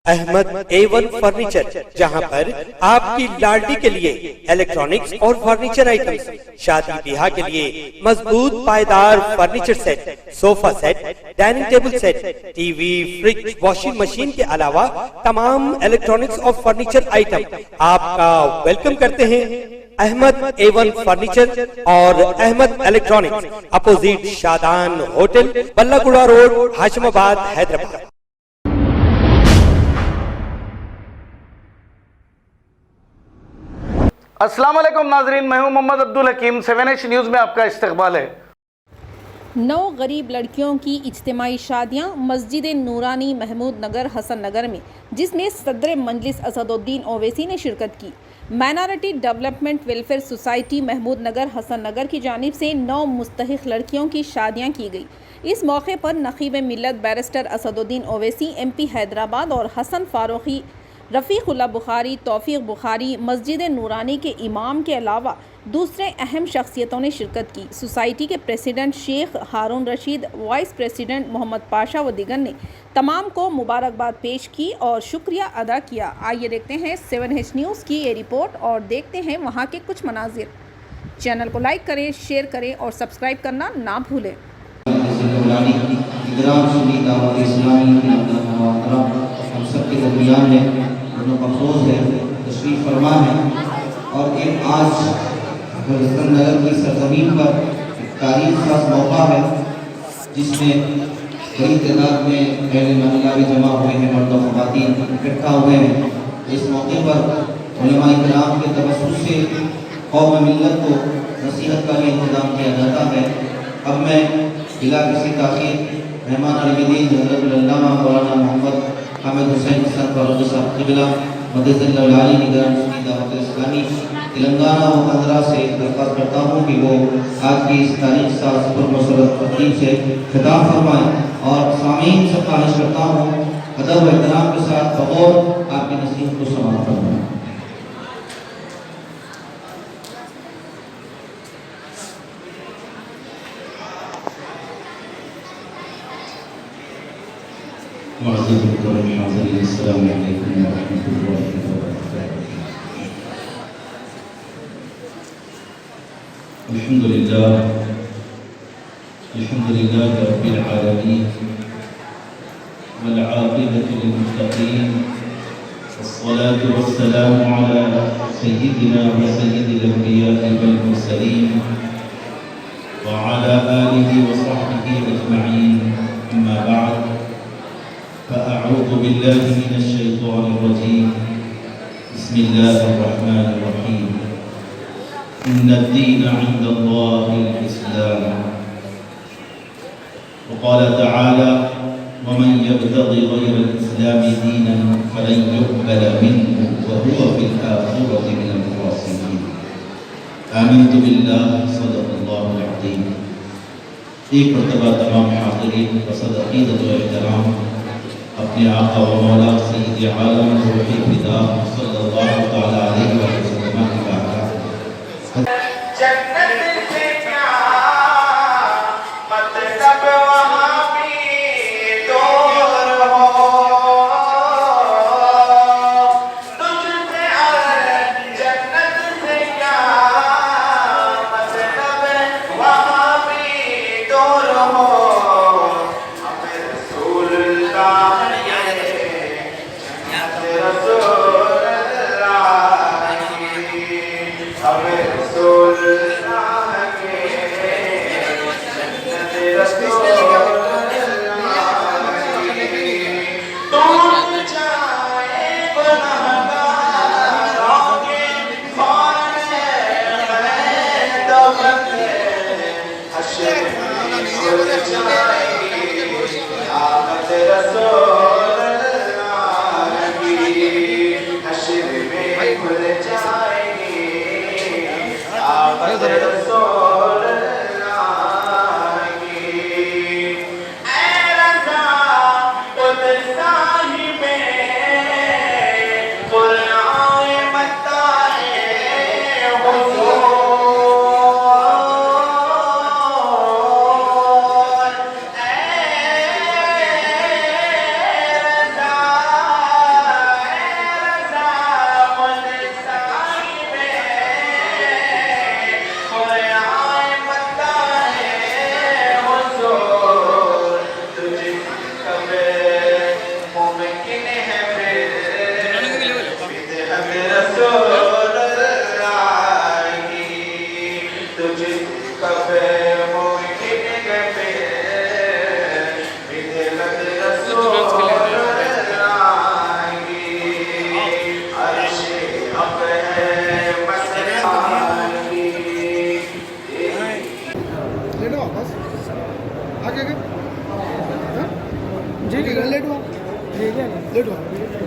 Ahmad A1 furniture, जहां पर आपकी लाडली के लिए इलेक्ट्रॉनिक्स और फर्नीचर आइटम्स, शादी ब्याह के लिए मजबूत पायदार furniture set, sofa set, dining table set, TV, fridge, washing machine के अलावा तमाम इलेक्ट्रॉनिक्स और फर्नीचर आइटम आपका वेलकम करते हैं। अहमद A1 फर्नीचर और Ahmed electronics, opposite Shadan hotel, Ballaguda road, Hashimabad, Hyderabad. अस्सलाम वालेकुम नाजरीन, मैं हूं मोहम्मद अब्दुल हकीम। 7H न्यूज़ में आपका इस्तकबाल है। 9 गरीब लड़कियों की इज्तिमाई शादियां मस्जिद नूरानी महमूद नगर हसन नगर में, जिसमें सदर मजलिस असदुद्दीन ओवैसी ने शिरकत की। Minority development welfare society Mahmood Nagar Hasan Nagar की जानिब से 9 मुस्तहिक लड़कियों की शादियां की गई। इस मौके पर नकीब मिल्लत बैरिस्टर असदुद्दीन ओवैसी MP हैदराबाद और हसन फारूकी, रफ़ीकुल्लाह बुखारी, तौफीक बुखारी, मस्जिद नूरानी के इमाम के अलावा दूसरे अहम शख्सियतों ने शिरकत की। सोसाइटी के प्रेसिडेंट शेख हारून रशीद, वाइस प्रेसिडेंट मोहम्मद पाशा व दिगर ने तमाम को मुबारकबाद पेश की और शुक्रिया अदा किया। आइए देखते हैं 7H न्यूज़ की ये रिपोर्ट और देखते हैं वहाँ के कुछ मनाजिर। चैनल को लाइक करें, शेयर करें और सब्सक्राइब करना ना भूलें। हम सब के दरमियान में मखसूस है, तशरीफ़ फरमा है और एक आज हसन नगर की सरजमीन पर एक तारीख का मौका है जिसमें बड़ी तादाद में अहले महिला भी जमा हुए हैं, मर्द और ख़वातीन इकट्ठा हुए हैं। इस मौके पर उलमा इकराम के तवज्जुह से कौम मिल्लत को नसीहत का भी इंतज़ाम किया जाता है। अब मैं बिला किसी ताख़ीर मेहमान अली हज़रत अल्लामा मौलाना मोहम्मद हामिद हुसैन फारूकी साहब क़िबला मददुल्लाह निगरान सुन्नी दावत इस्लामी तेलंगाना व आंध्रा से दरख्वास्त करता हूँ कि वो आज की इस तारीख साज पर मसरत तरतीब से खिताब फरमाएँ और सामीन से ख्वाहिश करता हूँ अदब व एहतराम के साथ बगौर आपकी नसीहत को समाप्त फरमाएँ। अल्हम्दुलिल्लाह रब्बिल आलमीन वल आक़िबतु लिल मुत्तक़ीन वस्सलातु वस्सलामु अला सय्यिदिना व सय्यिदिल अंबिया'i वल मुरसलीन व अला आलिहि व सहबिहि अजमईन। अम्मा बअद, फ़अऊज़ु बिल्लाहि मिनश शैतानिर रजीम। बिस्मिल्लाहिर रहमानिर रहीम। इन्नद-दीन इंदल्लाहिल इस्लाम। वक़ाल तआला वमन यब्तग़ि ग़ैरल इस्लामी दीनन फ़लन युक़बल मिन्हु व हुवा फ़िल आख़िरति मिनल ख़ासिरीन। आमनतु बिल्लाहि सदक़ल्लाहुल अज़ीम। एक मरतबा तमाम हाज़िरीन व सदक़ीदत व एहतराम अपने आका व मौला सय्यिद आलम रूही फिदा सल्लल्लाहु तआला अलैहि वसल्लम की बारगाह Amen.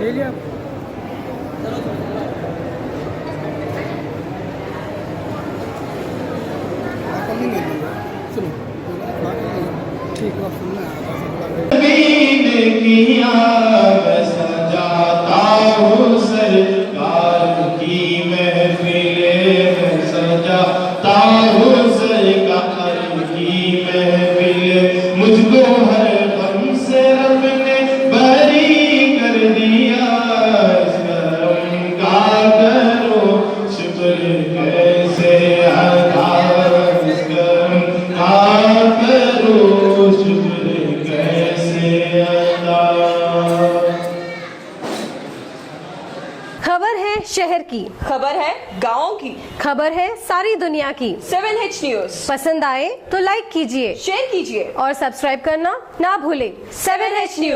ले लिया सुनो ठीक है सुनना सजाता हूँ सरकार की महफिल सजाता हूँ सरकार की महफिल मुझको हर गम से रब ने बरी कर दिया का करो शुक्र कैसे अदा करो शुक्र कैसे अदा। खबर है शहर की, खबर है गाँव की, खबर है सारी दुनिया की। 7H न्यूज पसंद आए तो लाइक कीजिए, शेयर कीजिए और सब्सक्राइब करना ना भूलें। 7H news.